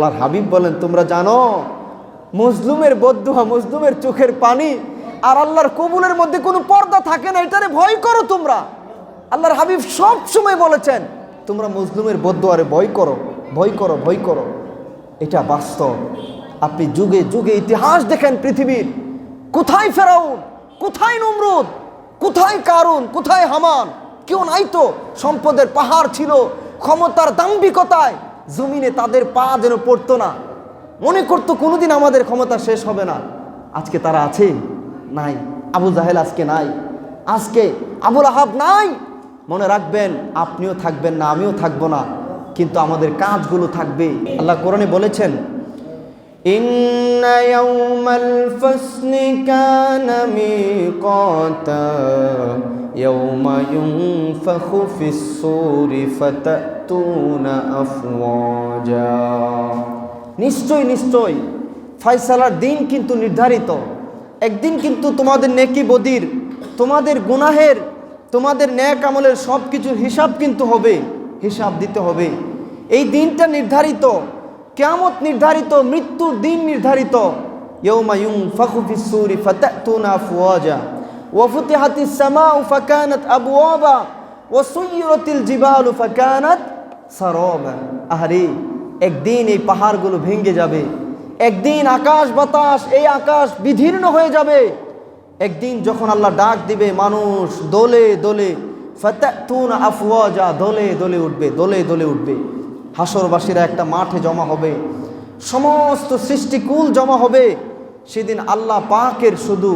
আল্লাহর হাবিব বলেন, তোমরা জানো মজলুমের বদদুয়া, মজলুমের চোখের পানি আর আল্লাহর কবুলের মধ্যে কোনো পর্দা থাকে না, এটারে ভয় করো তোমরা। আল্লাহর হাবিব সব সময় বলেছেন তোমরা মজলুমের বদদুয়ারে ভয় করো, ভয় করো, ভয় করো। এটা বাস্তব। আপনি যুগে যুগে ইতিহাস দেখেন পৃথিবীর, কোথায় ফেরাউন, কোথায় নমরুদ, কোথায় কারুন, কোথায় হামান, কেউ নাই তো। সম্পদের পাহাড় ছিল, ক্ষমতার দাম্ভিকতায় জমিনে তাদের পা যেন পড়তো না, মনে করতো কোনোদিন আমাদের ক্ষমতা শেষ হবে না। আজকে তারা আছে? নাই। আবু জাহেল আজকে নাই, আজকে আবু লাহাব নাই। মনে রাখবেন, আপনিও থাকবেন না, আমিও থাকবো না, কিন্তু আমাদের কাজগুলো থাকবে। আল্লাহ কোরআনে বলেছেন, ইন্না ইয়াউমাল ফাসলি কানা মিকাতা ইয়াউমা ইউনফাখু ফিস-সূরি ফাতাতুনা আফওয়াজা। নিশ্চয় নিশ্চয় ফয়সালার দিন কিন্তু নির্ধারিত। একদিন কিন্তু তোমাদের নেকি বদির, তোমাদের গুনাহের, তোমাদের নেক আমলের সব কিছুর হিসাব কিন্তু হবে, হিসাব দিতে হবে। এই দিনটা নির্ধারিত, কিয়ামত নির্ধারিত, মৃত্যুর দিন নির্ধারিত। ইয়াউমা ইউনফাখু ফিস-সূরি ফাতাতুনা আফওয়াজা ওয়া ফুতিহাতিস সামাউ ফাকানাত আবওয়াবা ওয়া সুয়িরাতিল জিবালু ফাকানাত সারাবা। আহারে, একদিন এই পাহাড়গুলো ভেঙে যাবে, একদিন আকাশ বাতাস, এই আকাশ বিদীর্ণ হয়ে যাবে। একদিন যখন আল্লাহ ডাক দিবে, মানুষ দোলে দোলে, ফাতাতুনা আফওয়াজা, দোলে দোলে উঠবে, দোলে দোলে উঠবে। হাসরবাসীরা একটা মাঠে জমা হবে, সমস্ত সৃষ্টিকুল জমা হবে। সেদিন আল্লাহ পাকের শুধু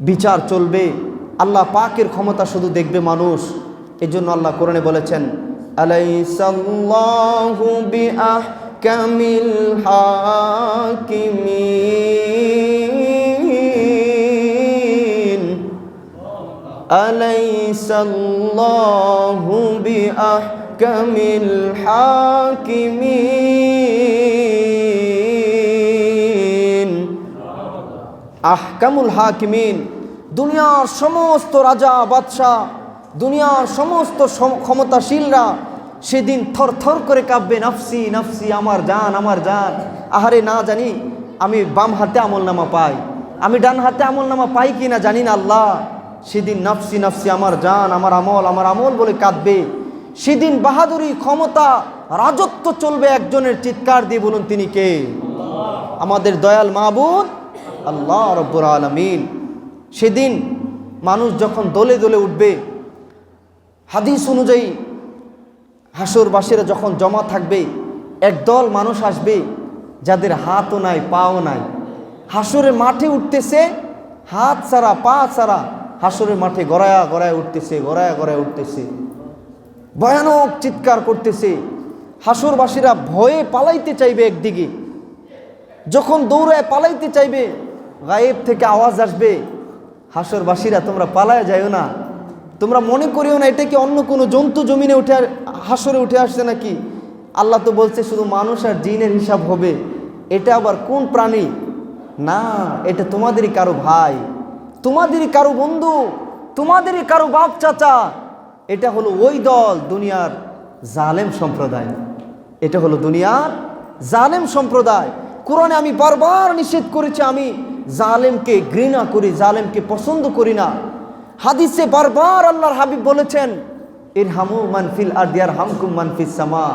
বিচার চলবে, আল্লাহ পাকের ক্ষমতা শুধু দেখবে মানুষ। এই জন্য আল্লাহ কোরআনে বলেছেন, আলাইসাল্লাহু বিআহকামিল হাকিমিন, আলাইসাল্লাহু বিআহকামিল হাকিমিন। আহকামুল হাকিমিন, দুনিয়ার সমস্ত রাজা বাদশাহ, দুনিয়ার সমস্ত ক্ষমতাশীলরা সেদিন থর থর করে কাঁপবে, নাফসি নাফসি, আমার জান, আমার জান। আহারে, না জানি আমি বাম হাতে আমলনামা পাই, আমি ডান হাতে আমলনামা পাই কি না জানি না আল্লাহ। সেদিন নাফসি নাফসি, আমার জান, আমার আমল বলে কাঁদবে। সেদিন বাহাদুরি, ক্ষমতা, রাজত্ব চলবে একজনের চিৎকার দিয়ে। বলুন তিনি কে? আমাদের দয়াল মাবুদ আল্লাহ রব্বুল আলামিন। সেদিন মানুষ যখন দলে দলে উঠবে, হাদিস অনুযায়ী হাসরবাসীরা যখন জমা থাকবে, একদল মানুষ আসবে যাদের হাতও নাই, পাও নাই। হাসরের মাঠে উঠতেছে হাত ছাড়া, পা ছাড়া। হাসরের মাঠে গড়ায়া গড়ায় উঠতেছে, গড়ায়া গড়ায় উঠতেছে, ভয়ানক চিৎকার করতেছে। হাসরবাসীরা ভয়ে পালাইতে চাইবে একদিকে। যখন দৌড়ায় পালাইতে চাইবে, গায়েব থেকে আওয়াজ আসবে, হাসরবাসীরা তোমরা পালায় যাইও না, তোমরা মনে করিও না এটা কি অন্য কোনো জন্তু জমিনে উঠে হাসরে উঠে আসছে নাকি। আল্লাহ তো বলছে শুধু মানুষ আর জিনের হিসাব হবে। এটা আবার কোন প্রাণী? না, এটা তোমাদেরই কারো ভাই, তোমাদেরই কারো বন্ধু, তোমাদেরই কারো বাপ চাচা। এটা হলো ওই দল, দুনিয়ার জালেম সম্প্রদায়। এটা হলো দুনিয়ার জালেম সম্প্রদায়। কোরআনে আমি বারবার নিষেধ করেছি, আমি জালেমকে ঘৃণা করি, জালেমকে পছন্দ করি না। হাদিসে বারবার আল্লাহর হাবিব বলেছেন, ইরহামু মান ফিল আরদি ইয়ারহামকুম মান ফিস সামা।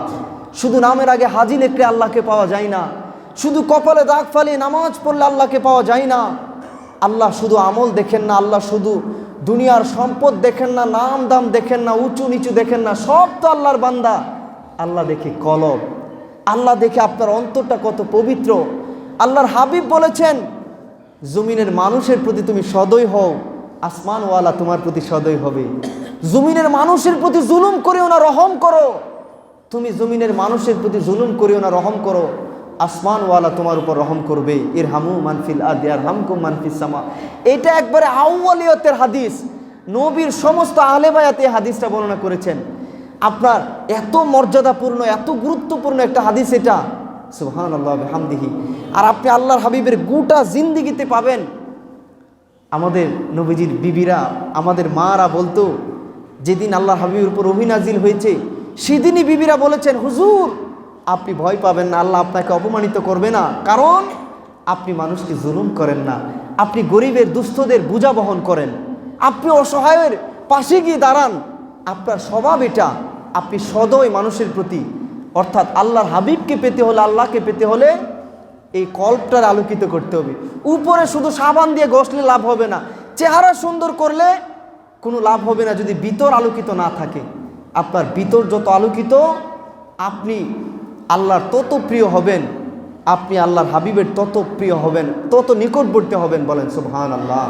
শুধু নামের আগে হাজি লিখলে আল্লাহকে পাওয়া যায় না, শুধু কপালে দাগ ফালিয়ে নামাজ পড়লে আল্লাহকে পাওয়া যায় না। আল্লাহ শুধু আমল দেখেন না, আল্লাহ শুধু দুনিয়ার সম্পদ দেখেন না, নাম দাম দেখেন না, উঁচু নিচু দেখেন না, সব তো আল্লাহর বান্দা। আল্লাহ দেখে কলব, আল্লাহ দেখে আপনার অন্তরটা কত পবিত্র। আল্লাহর হাবিব বলেছেন, জমিনের মানুষের প্রতি তুমি সদয় হও, আসমানওয়ালা তোমার প্রতি সদয় হবে। জমিনের মানুষের প্রতি জুলুম করিও না, রহম করো। তুমি জমিনের মানুষের প্রতি জুলুম করিও না, রহম করো, আসমানওয়ালা তোমার উপর রহম করবে। ইরহামু মান ফিল আরদি ইয়ারহামকুম মান ফিস সামা। এটা একবারে আউয়ালিয়তের হাদিস। নবীর সমস্ত আহলে বায়াত এই হাদিসটা বর্ণনা করেছেন। আপনার এত মর্যাদাপূর্ণ, এত গুরুত্বপূর্ণ একটা হাদিস এটা, সুবহানাল্লাহ বিহামদিহি। আর আপনি আল্লাহর হাবিবের গোটা জিন্দেগিতে পাবেন। আমাদের নবীজির বিবিরা, আমাদের মারা বলতো, যেদিন আল্লাহর হাবিবের উপর ওহী নাজিল হয়েছে সেদিনই বিবিরা বলেছেন, হুজুর আপনি ভয় পাবেন না, আল্লাহ আপনাকে অপমানিত করবে না, কারণ আপনি মানুষকে জুলুম করেন না, আপনি গরিবের দুস্থদের বোঝা বহন করেন, আপনি অসহায়ের পাশে গিয়ে দাঁড়ান। আপনার স্বভাব এটা, আপনি সদয় মানুষের প্রতি। অর্থাৎ আল্লাহর হাবিবকে পেতে হলে, আল্লাহকে পেতে হলে এই কল্পটার আলোকিত করতে হবে। উপরে শুধু সাবান দিয়ে ঘষলে লাভ হবে না, চেহারা সুন্দর করলে কোনো লাভ হবে না যদি ভিতর আলোকিত না থাকে। আপনার ভিতর যত আলোকিত, আপনি আল্লাহর তত প্রিয় হবেন, আপনি আল্লাহর হাবিবের তত প্রিয় হবেন, তত নিকটবর্তী হবেন। বলেন সুবহানাল্লাহ।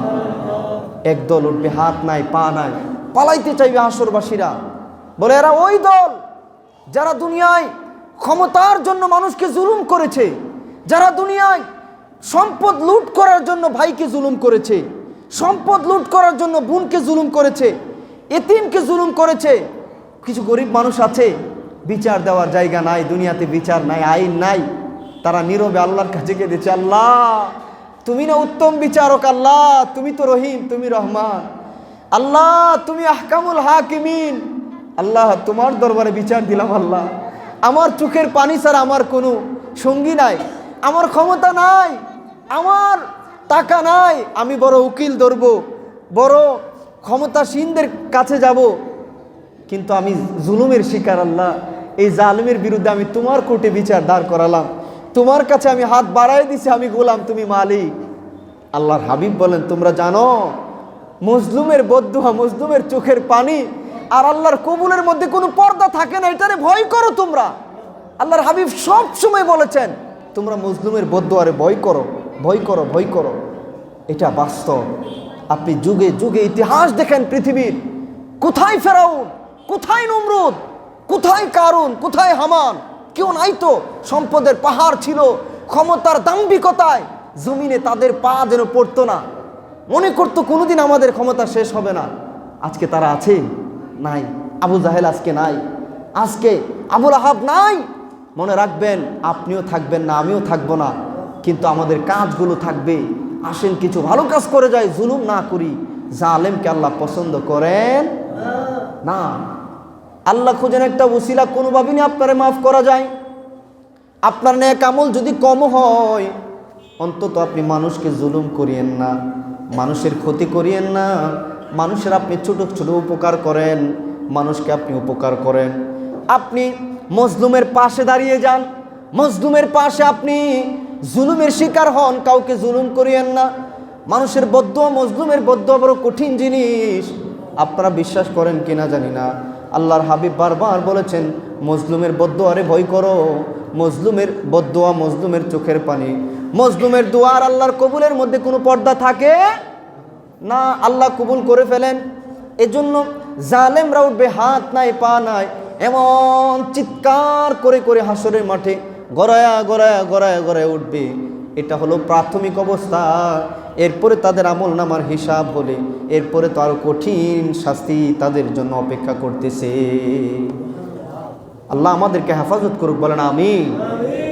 একদল উঠবে, হাত নাই পা নাই, পালাইতে চাইবে হাসরবাসীরা। বলে এরা ওই দল যারা দুনিয়ায় ক্ষমতার জন্য মানুষকে জুলুম করেছে, যারা দুনিয়ায় সম্পদ লুট করার জন্য ভাইকে জুলুম করেছে, সম্পদ লুট করার জন্য বোনকে জুলুম করেছে, এতিমকে জুলুম করেছে। কিছু গরিব মানুষ আছে, বিচার দেওয়ার জায়গা নাই, দুনিয়াতে বিচার নাই, আইন নাই, তারা নীরবে আল্লাহর কাছে কেঁদেছে, আল্লাহ তুমি না উত্তম বিচারক, আল্লাহ তুমি তো রহিম, তুমি রহমান, আল্লাহ তুমি আহকামুল হাকিমিন, আল্লাহ তোমার দরবারে বিচার দিলাম। আল্লাহ আমার চোখের পানি ছাড়া আমার কোনো সঙ্গী নাই, আমার ক্ষমতা নাই, আমার টাকা নাই, আমি বড় উকিল ধরব, বড় ক্ষমতাসীনদের কাছে যাব, কিন্তু আমি জুলুমের শিকার। আল্লাহ এই জালিমের বিরুদ্ধে আমি তোমার কোর্টে বিচার দাঁড় করালাম, তোমার কাছে আমি হাত বাড়াই দিছি, আমি গোলাম, তুমি মালিক। আল্লাহর হাবিব বলেন, তোমরা জানো মজলুমের বদদুয়া, মজলুমের চোখের পানি আর আল্লাহর কবুলের মধ্যে কোনো পর্দা থাকে না, এটারে ভয় করো তোমরা। আল্লাহর হাবিব সব সময় বলেছেন, তোমরা মজলুমের বদদুয়ারে ভয় করো, ভয় করো, ভয় করো। এটা বাস্তব। আপনি যুগে যুগে ইতিহাস দেখেন পৃথিবীর, কোথায় ফেরাউন, কোথায় নমরুদ, কোথায় কারুন, কোথায় হামান, কেউ নাই তো। সম্পদের পাহাড় ছিল, ক্ষমতার দাম্ভিকতায় জমিনে তাদের পা যেন পড়তো না, মনে করতো কোনোদিন আমাদের ক্ষমতা শেষ হবে না। আজকে তারা আছে? নাই। আবু জাহেল আজকে নাই, আজকে আবু লাহাব নাই। মনে রাখবেন, আপনিও থাকবেন না, আমিও থাকবো না, কিন্তু আমাদের কাজগুলো থাকবে। আসেন কিছু ভালো কাজ করে যাই, জুলুম না করি। জালেমকে আল্লাহ পছন্দ করেন না। আল্লাহ খুঁজেন একটা ওসিলা, কোনোভাবেই না আপনারে মাফ করা যায়। আপনার নেক আমল যদি কম হয়, অন্তত আপনি মানুষকে জুলুম করিয়েন না, মানুষের ক্ষতি করিয়েন না, মানুষের আপনি ছোট ছোট উপকার করেন, মানুষকে আপনি উপকার করেন। আপনি মজলুমের পাশে দাঁড়িয়ে যান, মজলুমের পাশে আপনি জুলুমের শিকার হন, কাউকে জুলুম করিয়েন না। মানুষের বদদুয়া, মজলুমের বদদুয়া বড় কঠিন জিনিস, আপনারা বিশ্বাস করেন কিনা জানি না। আল্লাহর হাবিব বারবার বলেছেন, মজলুমের বদদুয়ারে ভয় করো। মজলুমের বদদুয়া, মজলুমের চোখের পানি, মজলুমের দুয়ার আল্লাহর কবুলের মধ্যে কোনো পর্দা থাকে না, আল্লাহ কবুল করে ফেলেন। এজন্য জালেমরা উঠবে, হাত নাই পা নাই, এমন চিৎকার করে করে হাসরের মাঠে গড়ায়া গড়ায়া গড়ায়া গড়ায় উঠবে। এটা হলো প্রাথমিক অবস্থা। এরপরে তাদের আমল নামার হিসাব হলে এরপরে তো আরো কঠিন শাস্তি তাদের জন্য অপেক্ষা করতেছে। আল্লাহ আমাদেরকে হেফাজত করুক, বলেন আমিন।